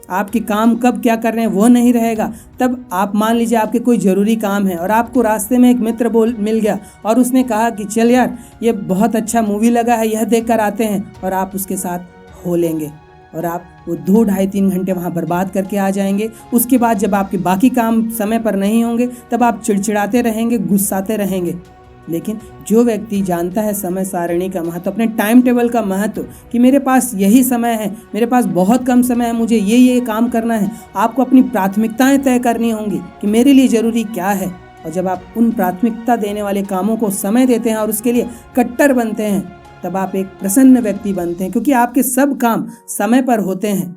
आपके काम कब क्या कर रहे हैं वो नहीं रहेगा, तब आप मान लीजिए आपके कोई ज़रूरी काम है और आपको रास्ते में एक मित्र मिल गया और उसने कहा कि चल यार ये बहुत अच्छा मूवी लगा है, यह देख कर आते हैं, और आप उसके साथ हो लेंगे और आप वो 2, 2.5, 3 घंटे वहाँ बर्बाद करके आ जाएंगे। उसके बाद जब आपके बाकी काम समय पर नहीं होंगे तब आप चिड़चिड़ाते रहेंगे, गुस्साते रहेंगे। लेकिन जो व्यक्ति जानता है समय सारणी का महत्व, अपने टाइम टेबल का महत्व कि मेरे पास यही समय है, मेरे पास बहुत कम समय है, मुझे ये काम करना है, आपको अपनी प्राथमिकताएं तय करनी होंगी कि मेरे लिए ज़रूरी क्या है। और जब आप उन प्राथमिकता देने वाले कामों को समय देते हैं और उसके लिए कट्टर बनते हैं, तब आप एक प्रसन्न व्यक्ति बनते हैं, क्योंकि आपके सब काम समय पर होते हैं।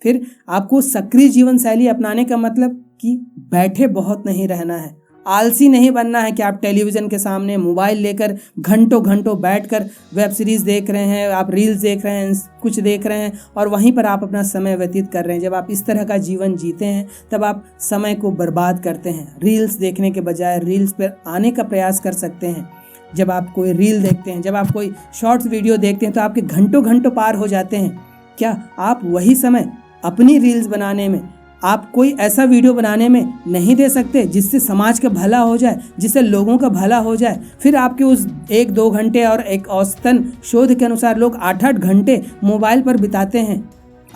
फिर आपको सक्रिय जीवन शैली अपनाने का मतलब कि बैठे बहुत नहीं रहना है, आलसी नहीं बनना है कि आप टेलीविज़न के सामने मोबाइल लेकर घंटों घंटों बैठकर वेब सीरीज़ देख रहे हैं, आप रील्स देख रहे हैं, कुछ देख रहे हैं और वहीं पर आप अपना समय व्यतीत कर रहे हैं। जब आप इस तरह का जीवन जीते हैं तब आप समय को बर्बाद करते हैं। रील्स देखने के बजाय रील्स पर आने का प्रयास कर सकते हैं। जब आप कोई रील देखते हैं, जब आप कोई शॉर्ट्स वीडियो देखते हैं तो आपके घंटों घंटों पार हो जाते हैं। क्या आप वही समय अपनी रील्स बनाने में, आप कोई ऐसा वीडियो बनाने में नहीं दे सकते जिससे समाज का भला हो जाए, जिससे लोगों का भला हो जाए? फिर आपके उस 1-2 घंटे, और एक औसतन शोध के अनुसार लोग 8-8 घंटे मोबाइल पर बिताते हैं।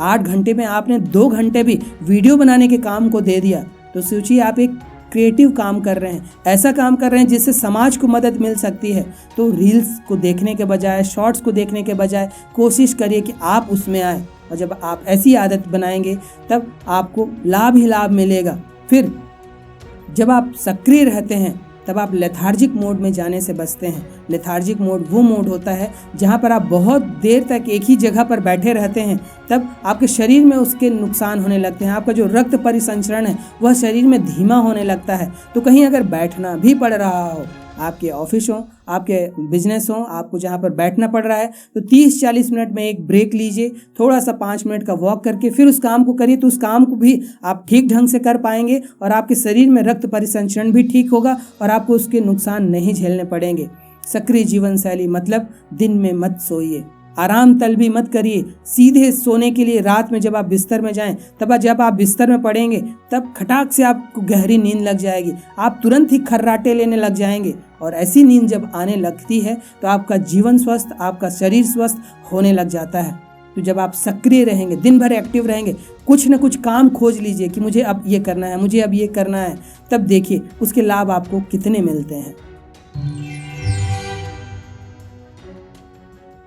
8 घंटे में आपने 2 घंटे भी वीडियो बनाने के काम को दे दिया, तो सोचिए आप एक क्रिएटिव काम कर रहे हैं, ऐसा काम कर रहे हैं जिससे समाज को मदद मिल सकती है। तो रील्स को देखने के बजाय, शॉर्ट्स को देखने के बजाय कोशिश करिए कि आप उसमें आए, और जब आप ऐसी आदत बनाएंगे तब आपको लाभ ही लाभ मिलेगा। फिर जब आप सक्रिय रहते हैं तब आप लेथार्जिक मोड में जाने से बचते हैं। लेथार्जिक मोड वो मोड होता है जहाँ पर आप बहुत देर तक एक ही जगह पर बैठे रहते हैं, तब आपके शरीर में उसके नुकसान होने लगते हैं। आपका जो रक्त परिसंचरण है वह शरीर में धीमा होने लगता है। तो कहीं अगर बैठना भी पड़ रहा हो, आपके ऑफिस हो, आपके बिजनेस हो, आपको जहाँ पर बैठना पड़ रहा है, तो 30-40 मिनट में एक ब्रेक लीजिए, थोड़ा सा 5 मिनट का वॉक करके फिर उस काम को करिए, तो उस काम को भी आप ठीक ढंग से कर पाएंगे और आपके शरीर में रक्त परिसंचरण भी ठीक होगा और आपको उसके नुकसान नहीं झेलने पड़ेंगे। सक्रिय जीवन शैली मतलब दिन में मत सोइए, आराम तलबी मत करिए, सीधे सोने के लिए रात में जब आप बिस्तर में जाएं, तब जब आप बिस्तर में पड़ेंगे तब खटाक से आपको गहरी नींद लग जाएगी, आप तुरंत ही खर्राटे लेने लग जाएंगे। और ऐसी नींद जब आने लगती है तो आपका जीवन स्वस्थ, आपका शरीर स्वस्थ होने लग जाता है। तो जब आप सक्रिय रहेंगे, दिन भर एक्टिव रहेंगे, कुछ न कुछ काम खोज लीजिए कि मुझे अब ये करना है, मुझे अब ये करना है, तब देखिए उसके लाभ आपको कितने मिलते हैं।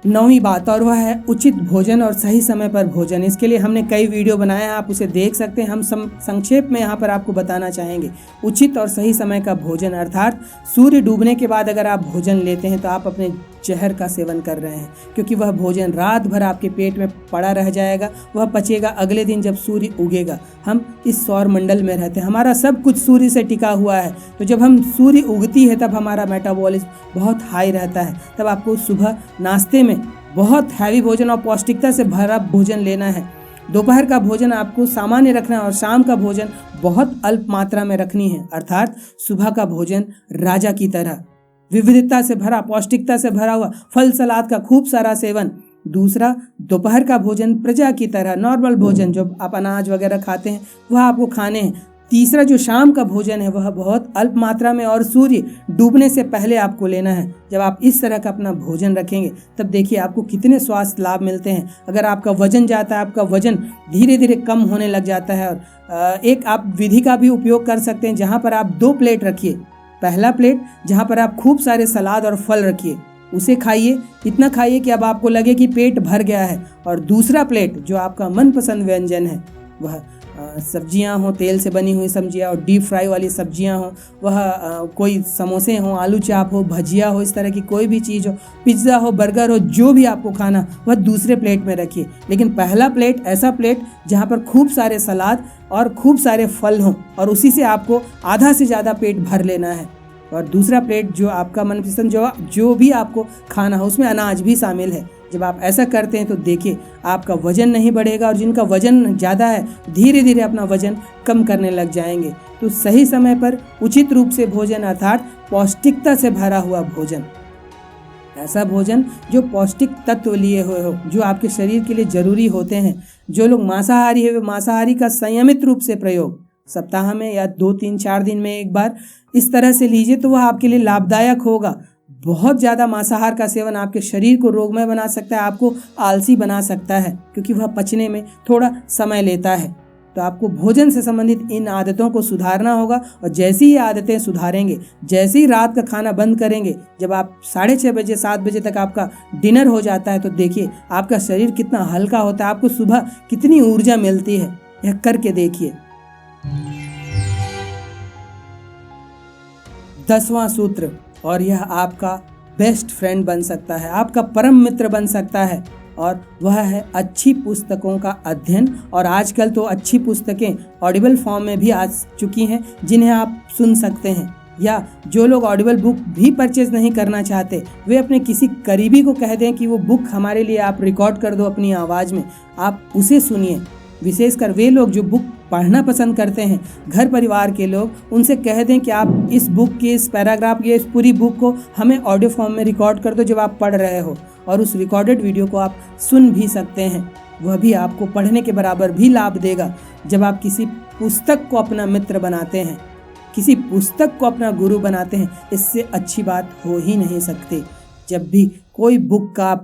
9वीं बात, और वह है उचित भोजन और सही समय पर भोजन। इसके लिए हमने कई वीडियो बनाए हैं, आप उसे देख सकते हैं। हम संक्षेप में यहाँ पर आपको बताना चाहेंगे। उचित और सही समय का भोजन अर्थात सूर्य डूबने के बाद अगर आप भोजन लेते हैं तो आप अपने जहर का सेवन कर रहे हैं, क्योंकि वह भोजन रात भर आपके पेट में पड़ा रह जाएगा, वह पचेगा अगले दिन जब सूर्य उगेगा। हम इस सौर मंडल में रहते हैं, हमारा सब कुछ सूर्य से टिका हुआ है, तो जब हम सूर्य उगती है तब हमारा मेटाबॉलिज्म बहुत हाई रहता है। तब आपको सुबह नाश्ते में बहुत हैवी भोजन और पौष्टिकता से भरा भोजन लेना है। दोपहर का भोजन आपको सामान्य रखना है और शाम का भोजन बहुत अल्प मात्रा में रखनी है, अर्थात सुबह का भोजन राजा की तरह विविधता से भरा, पौष्टिकता से भरा हुआ, फल सलाद का खूब सारा सेवन। दूसरा, दोपहर का भोजन प्रजा की तरह नॉर्मल भोजन, जो आप अनाज वगैरह खाते हैं वह आपको खाने हैं। तीसरा, जो शाम का भोजन है वह बहुत अल्प मात्रा में और सूर्य डूबने से पहले आपको लेना है। जब आप इस तरह का अपना भोजन रखेंगे तब देखिए आपको कितने स्वास्थ्य लाभ मिलते हैं। अगर आपका वजन जाता है, आपका वजन धीरे धीरे कम होने लग जाता है। और एक आप विधि का भी उपयोग कर सकते हैं जहाँ पर आप 2 प्लेट रखिए। पहला प्लेट जहाँ पर आप खूब सारे सलाद और फल रखिए, उसे खाइए, इतना खाइए कि अब आपको लगे कि पेट भर गया है। और दूसरा प्लेट जो आपका मनपसंद व्यंजन है, वह सब्जियां हों, तेल से बनी हुई सब्जियां और डीप फ्राई वाली सब्जियां हों, वह कोई समोसे हों, आलू चाप हो, भजिया हो, इस तरह की कोई भी चीज़ हो, पिज्ज़ा हो, बर्गर हो, जो भी आपको खाना वह दूसरे प्लेट में रखिए। लेकिन पहला प्लेट ऐसा प्लेट जहाँ पर खूब सारे सलाद और खूब सारे फल हों और उसी से आपको आधा से ज़्यादा पेट भर लेना है। और दूसरा प्लेट जो आपका मनपसंद जो भी आपको खाना हो उसमें अनाज भी शामिल है। जब आप ऐसा करते हैं तो देखिए आपका वजन नहीं बढ़ेगा और जिनका वजन ज़्यादा है धीरे धीरे अपना वजन कम करने लग जाएंगे। तो सही समय पर उचित रूप से भोजन अर्थात पौष्टिकता से भरा हुआ भोजन, ऐसा भोजन जो पौष्टिक तत्व लिए हुए हो, जो आपके शरीर के लिए जरूरी होते हैं। जो लोग मांसाहारी है वे मांसाहारी का संयमित रूप से प्रयोग सप्ताह में या 2-3-4 दिन में एक बार इस तरह से लीजिए तो वह आपके लिए लाभदायक होगा। बहुत ज़्यादा मांसाहार का सेवन आपके शरीर को रोगमय बना सकता है, आपको आलसी बना सकता है क्योंकि वह पचने में थोड़ा समय लेता है। तो आपको भोजन से संबंधित इन आदतों को सुधारना होगा और जैसी ही आदतें सुधारेंगे, जैसे ही रात का खाना बंद करेंगे, जब आप 6:30 बजे 7 बजे तक आपका डिनर हो जाता है तो देखिए आपका शरीर कितना हल्का होता है, आपको सुबह कितनी ऊर्जा मिलती है। यह करके देखिए। 10वां सूत्र, और यह आपका बेस्ट फ्रेंड बन सकता है, आपका परम मित्र बन सकता है, और वह है अच्छी पुस्तकों का अध्ययन। और आजकल तो अच्छी पुस्तकें ऑडिबल फॉर्म में भी आ चुकी हैं जिन्हें आप सुन सकते हैं, या जो लोग ऑडिबल बुक भी परचेज नहीं करना चाहते वे अपने किसी करीबी को कह दें कि वो बुक हमारे लिए आप रिकॉर्ड कर दो अपनी आवाज़ में, आप उसे सुनिए। विशेषकर वे लोग जो बुक पढ़ना पसंद करते हैं, घर परिवार के लोग, उनसे कह दें कि आप इस बुक के इस पैराग्राफ की इस पूरी बुक को हमें ऑडियो फॉर्म में रिकॉर्ड कर दो जब आप पढ़ रहे हो, और उस रिकॉर्डेड वीडियो को आप सुन भी सकते हैं। वह भी आपको पढ़ने के बराबर भी लाभ देगा। जब आप किसी पुस्तक को अपना मित्र बनाते हैं, किसी पुस्तक को अपना गुरु बनाते हैं, इससे अच्छी बात हो ही नहीं सकती। जब भी कोई बुक का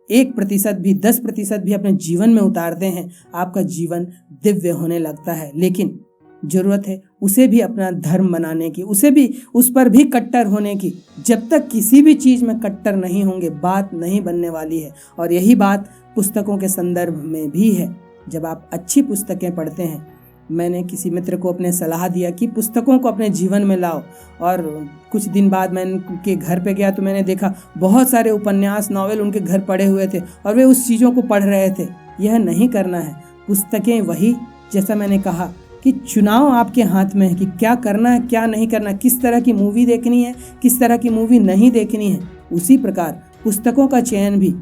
1% भी 10% भी अपने जीवन में उतारते हैं, आपका जीवन दिव्य होने लगता है। लेकिन जरूरत है उसे भी अपना धर्म बनाने की, उस पर भी कट्टर होने की। जब तक किसी भी चीज़ में कट्टर नहीं होंगे बात नहीं बनने वाली है। और यही बात पुस्तकों के संदर्भ में भी है। जब आप अच्छी पुस्तकें पढ़ते हैं, मैंने किसी मित्र को अपने सलाह दिया कि पुस्तकों को अपने जीवन में लाओ, और कुछ दिन बाद मैं उनके घर पे गया तो मैंने देखा बहुत सारे उपन्यास, नॉवेल उनके घर पड़े हुए थे और वे उस चीज़ों को पढ़ रहे थे। यह नहीं करना है। पुस्तकें वही, जैसा मैंने कहा कि चुनाव आपके हाथ में है कि क्या करना है क्या नहीं करना, किस तरह की मूवी देखनी है किस तरह की मूवी नहीं देखनी है। उसी प्रकार पुस्तकों का चयन भी,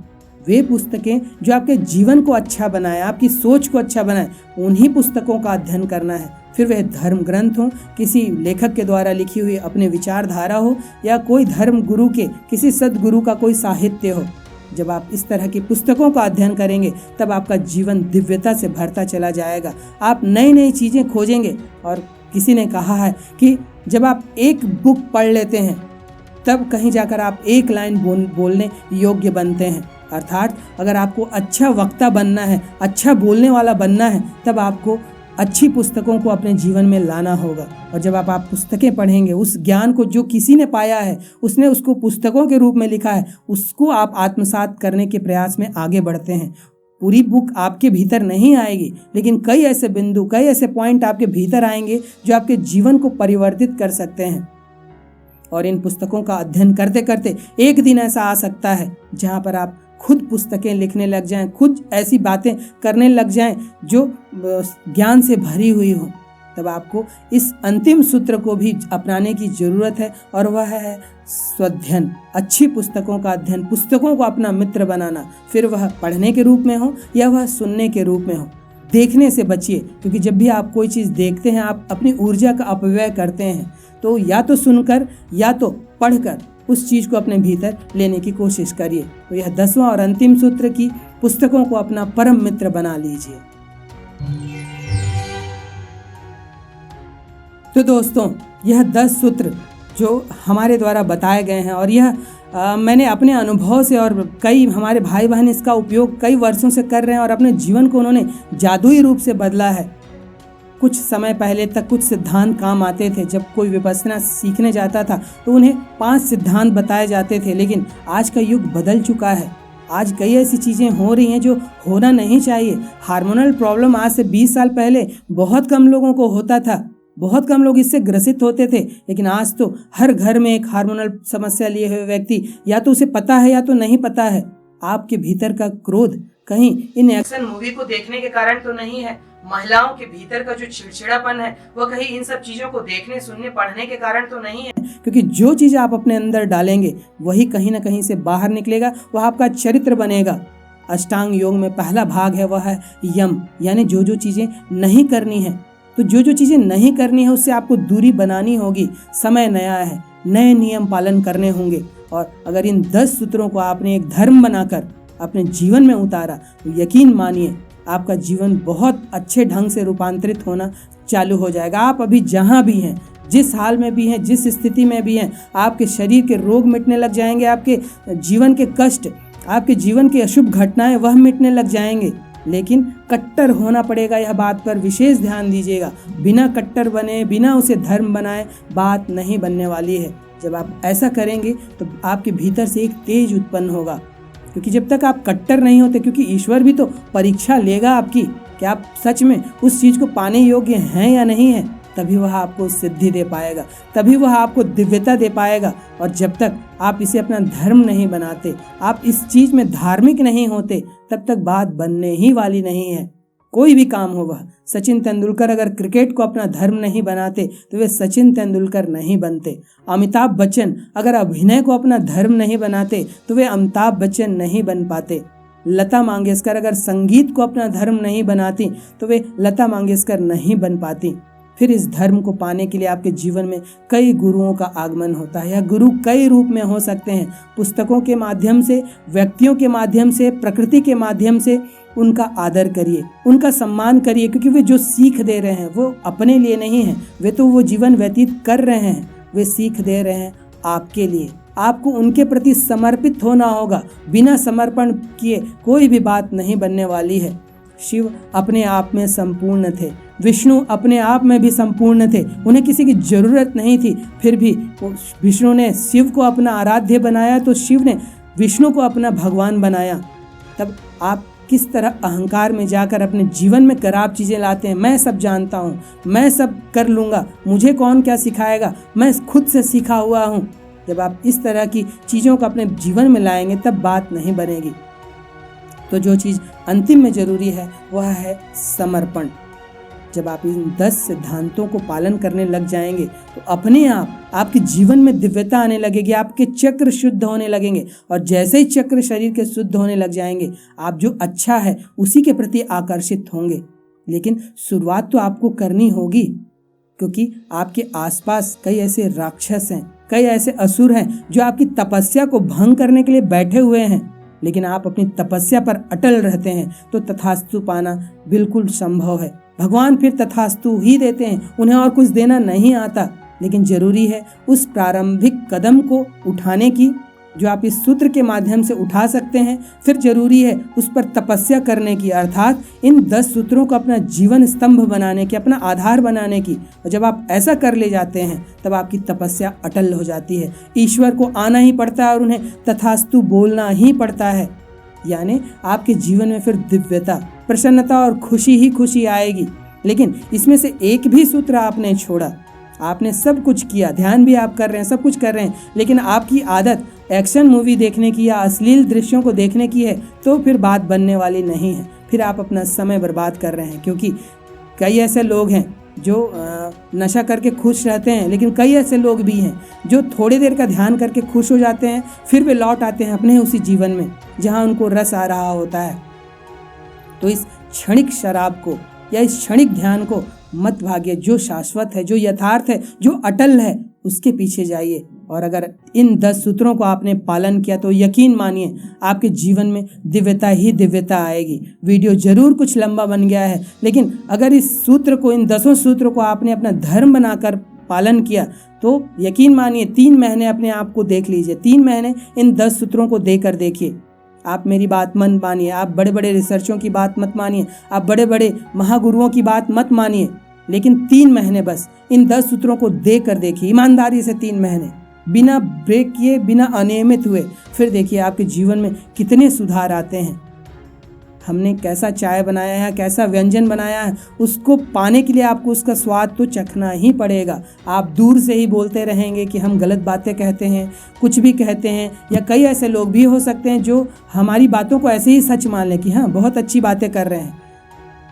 वे पुस्तकें जो आपके जीवन को अच्छा बनाए, आपकी सोच को अच्छा बनाए, उन्हीं पुस्तकों का अध्ययन करना है। फिर वह धर्म ग्रंथ हो, किसी लेखक के द्वारा लिखी हुई अपने विचारधारा हो, या कोई धर्म गुरु के, किसी सदगुरु का कोई साहित्य हो। जब आप इस तरह की पुस्तकों का अध्ययन करेंगे तब आपका जीवन दिव्यता से भरता चला जाएगा। आप नई नई चीज़ें खोजेंगे। और किसी ने कहा है कि जब आप एक बुक पढ़ लेते हैं तब कहीं जाकर आप एक लाइन बोलने योग्य बनते हैं। अर्थात अगर आपको अच्छा वक्ता बनना है, अच्छा बोलने वाला बनना है, तब आपको अच्छी पुस्तकों को अपने जीवन में लाना होगा। और जब आप पुस्तकें पढ़ेंगे, उस ज्ञान को जो किसी ने पाया है, उसने उसको पुस्तकों के रूप में लिखा है, उसको आप आत्मसात करने के प्रयास में आगे बढ़ते हैं। पूरी बुक आपके भीतर नहीं आएगी, लेकिन कई ऐसे बिंदु, कई ऐसे पॉइंट आपके भीतर आएंगे जो आपके जीवन को परिवर्तित कर सकते हैं। और इन पुस्तकों का अध्ययन करते करते एक दिन ऐसा आ सकता है जहाँ पर आप खुद पुस्तकें लिखने लग जाएं, खुद ऐसी बातें करने लग जाएं जो ज्ञान से भरी हुई हो। तब आपको इस अंतिम सूत्र को भी अपनाने की ज़रूरत है, और वह है स्वाध्ययन। अच्छी पुस्तकों का अध्ययन, पुस्तकों को अपना मित्र बनाना, फिर वह पढ़ने के रूप में हो या वह सुनने के रूप में हो। देखने से बचिए, क्योंकि जब भी आप कोई चीज़ देखते हैं आप अपनी ऊर्जा का अपव्यय करते हैं। तो या तो सुनकर या तो पढ़कर उस चीज़ को अपने भीतर लेने की कोशिश करिए। तो यह 10वां और अंतिम सूत्र की पुस्तकों को अपना परम मित्र बना लीजिए। तो दोस्तों, यह 10 सूत्र जो हमारे द्वारा बताए गए हैं, और यह मैंने अपने अनुभव से, और कई हमारे भाई बहन इसका उपयोग कई वर्षों से कर रहे हैं और अपने जीवन को उन्होंने जादुई रूप से बदला है। कुछ समय पहले तक कुछ सिद्धांत काम आते थे। जब कोई विपश्यना सीखने जाता था तो उन्हें 5 सिद्धांत बताए जाते थे, लेकिन आज का युग बदल चुका है। आज कई ऐसी चीज़ें हो रही हैं जो होना नहीं चाहिए। हार्मोनल प्रॉब्लम आज से 20 साल पहले बहुत कम लोगों को होता था, बहुत कम लोग इससे ग्रसित होते थे, लेकिन आज तो हर घर में एक हार्मोनल समस्या लिए हुए व्यक्ति, या तो उसे पता है या तो नहीं पता है। आपके भीतर का क्रोध कहीं इन एक्शन मूवी को देखने के कारण तो नहीं है, महिलाओं के भीतर का जो चिड़चिड़ापन है वह कहीं इन सब चीजों को देखने, सुनने, पढ़ने के कारण तो नहीं है, क्योंकि जो चीज आप अपने अंदर डालेंगे वही कहीं ना कहीं से बाहर निकलेगा, वह आपका चरित्र बनेगा। अष्टांग योग में पहला भाग है वह है यम, यानी जो जो चीजें नहीं करनी है। तो जो जो चीजें नहीं करनी है उससे आपको दूरी बनानी होगी। समय नया है, नए नियम पालन करने होंगे, और अगर इन 10 सूत्रों को आपने एक धर्म बनाकर अपने जीवन में उतारा तो यकीन मानिए आपका जीवन बहुत अच्छे ढंग से रूपांतरित होना चालू हो जाएगा। आप अभी जहाँ भी हैं, जिस हाल में भी हैं, जिस स्थिति में भी हैं, आपके शरीर के रोग मिटने लग जाएंगे, आपके जीवन के कष्ट, आपके जीवन की अशुभ घटनाएं वह मिटने लग जाएंगे। लेकिन कट्टर होना पड़ेगा, यह बात पर विशेष ध्यान दीजिएगा। बिना कट्टर बने, बिना उसे धर्म बनाए बात नहीं बनने वाली है। जब आप ऐसा करेंगे तो आपके भीतर से एक तेज उत्पन्न होगा, क्योंकि जब तक आप कट्टर नहीं होते, क्योंकि ईश्वर भी तो परीक्षा लेगा आपकी कि आप सच में उस चीज़ को पाने योग्य हैं या नहीं है, तभी वह आपको सिद्धि दे पाएगा, तभी वह आपको दिव्यता दे पाएगा। और जब तक आप इसे अपना धर्म नहीं बनाते, आप इस चीज़ में धार्मिक नहीं होते, तब तक बात बनने ही वाली नहीं है। कोई भी काम हो वह, सचिन तेंदुलकर अगर क्रिकेट को अपना धर्म नहीं बनाते तो वे सचिन तेंदुलकर नहीं बनते। अमिताभ बच्चन अगर अभिनय को अपना धर्म नहीं बनाते तो वे अमिताभ बच्चन नहीं बन पाते। लता मंगेशकर अगर संगीत को अपना धर्म नहीं बनाती तो वे लता मंगेशकर नहीं बन पाती। फिर इस धर्म को पाने के लिए आपके जीवन में कई गुरुओं का आगमन होता है। यह गुरु कई रूप में हो सकते हैं, पुस्तकों के माध्यम से, व्यक्तियों के माध्यम से, प्रकृति के माध्यम से। उनका आदर करिए, उनका सम्मान करिए, क्योंकि वे जो सीख दे रहे हैं वो अपने लिए नहीं है, वे तो वो जीवन व्यतीत कर रहे हैं, वे सीख दे रहे हैं आपके लिए। आपको उनके प्रति समर्पित होना होगा। बिना समर्पण किए कोई भी बात नहीं बनने वाली है। शिव अपने आप में संपूर्ण थे, विष्णु अपने आप में भी संपूर्ण थे, उन्हें किसी की जरूरत नहीं थी। फिर भी विष्णु ने शिव को अपना आराध्य बनाया, तो शिव ने विष्णु को अपना भगवान बनाया। तब आप किस तरह अहंकार में जाकर अपने जीवन में खराब चीज़ें लाते हैं। मैं सब जानता हूँ, मैं सब कर लूँगा, मुझे कौन क्या सिखाएगा, मैं खुद से सीखा हुआ हूँ। जब आप इस तरह की चीज़ों को अपने जीवन में लाएंगे तब बात नहीं बनेगी। तो जो चीज़ अंतिम में जरूरी है वह है समर्पण। जब आप इन 10 सिद्धांतों को पालन करने लग जाएंगे तो अपने आप आपके जीवन में दिव्यता आने लगेगी, आपके चक्र शुद्ध होने लगेंगे। और जैसे ही चक्र शरीर के शुद्ध होने लग जाएंगे, आप जो अच्छा है उसी के प्रति आकर्षित होंगे। लेकिन शुरुआत तो आपको करनी होगी, क्योंकि आपके आसपास कई ऐसे राक्षस हैं, कई ऐसे असुर हैं जो आपकी तपस्या को भंग करने के लिए बैठे हुए हैं। लेकिन आप अपनी तपस्या पर अटल रहते हैं तो तथास्तु पाना बिल्कुल संभव है। भगवान फिर तथास्तु ही देते हैं, उन्हें और कुछ देना नहीं आता। लेकिन जरूरी है उस प्रारंभिक कदम को उठाने की, जो आप इस सूत्र के माध्यम से उठा सकते हैं। फिर जरूरी है उस पर तपस्या करने की, अर्थात इन 10 सूत्रों को अपना जीवन स्तंभ बनाने की, अपना आधार बनाने की। और जब आप ऐसा कर ले जाते हैं तब आपकी तपस्या अटल हो जाती है। ईश्वर को आना ही पड़ता है और उन्हें तथास्तु बोलना ही पड़ता है। यानी आपके जीवन में फिर दिव्यता, प्रसन्नता और खुशी ही खुशी आएगी। लेकिन इसमें से एक भी सूत्र आपने छोड़ा, आपने सब कुछ किया, ध्यान भी आप कर रहे हैं, सब कुछ कर रहे हैं, लेकिन आपकी आदत एक्शन मूवी देखने की या अश्लील दृश्यों को देखने की है, तो फिर बात बनने वाली नहीं है। फिर आप अपना समय बर्बाद कर रहे हैं। क्योंकि कई ऐसे लोग हैं जो नशा करके खुश रहते हैं, लेकिन कई ऐसे लोग भी हैं जो थोड़ी देर का ध्यान करके खुश हो जाते हैं, फिर वे लौट आते हैं अपने उसी जीवन में जहां उनको रस आ रहा होता है। तो इस क्षणिक शराब को या इस क्षणिक ध्यान को मत भागिए। जो शाश्वत है, जो यथार्थ है, जो अटल है, उसके पीछे जाइए। और अगर इन 10 सूत्रों को आपने पालन किया तो यकीन मानिए आपके जीवन में दिव्यता ही दिव्यता आएगी। वीडियो जरूर कुछ लंबा बन गया है, लेकिन अगर इस सूत्र को, इन 10 सूत्रों को आपने अपना धर्म बनाकर पालन किया तो यकीन मानिए 3 महीने अपने आप को देख लीजिए। 3 महीने इन 10 सूत्रों को देकर देखिए। आप मेरी बात मत मानिए, आप बड़े बड़े रिसर्चों की बात मत मानिए, आप बड़े बड़े महागुरुओं की बात मत मानिए, लेकिन 3 महीने बस इन 10 सूत्रों को देकर देखिए, ईमानदारी से 3 महीने। बिना ब्रेक किए, बिना अनियमित हुए, फिर देखिए आपके जीवन में कितने सुधार आते हैं। हमने कैसा चाय बनाया है, कैसा व्यंजन बनाया है, उसको पाने के लिए आपको उसका स्वाद तो चखना ही पड़ेगा। आप दूर से ही बोलते रहेंगे कि हम गलत बातें कहते हैं, कुछ भी कहते हैं, या कई ऐसे लोग भी हो सकते हैं जो हमारी बातों को ऐसे ही सच मान लें कि हाँ बहुत अच्छी बातें कर रहे हैं।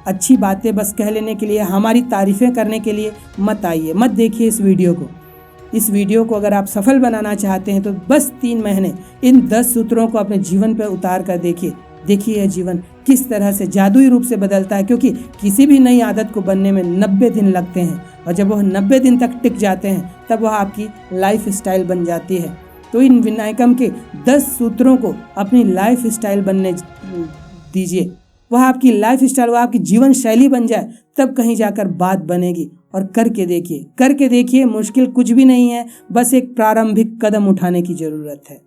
अच्छी बातें बस कह लेने के लिए, हमारी तारीफ़ें करने के लिए मत आइए, मत देखिए इस वीडियो को। इस वीडियो को अगर आप सफल बनाना चाहते हैं तो बस 3 महीने इन 10 सूत्रों को अपने जीवन पर उतार कर देखिए। देखिए यह जीवन किस तरह से जादुई रूप से बदलता है, क्योंकि किसी भी नई आदत को बनने में 90 दिन लगते हैं, और जब वह 90 दिन तक टिक जाते हैं तब वह आपकी लाइफ स्टाइल बन जाती है। तो इन विनायकम के 10 सूत्रों को अपनी लाइफ स्टाइल बनने दीजिए। वह आपकी लाइफ स्टाइल, वह आपकी जीवन शैली बन जाए, तब कहीं जाकर बात बनेगी। और करके देखिए, मुश्किल कुछ भी नहीं है, बस एक प्रारंभिक कदम उठाने की ज़रूरत है।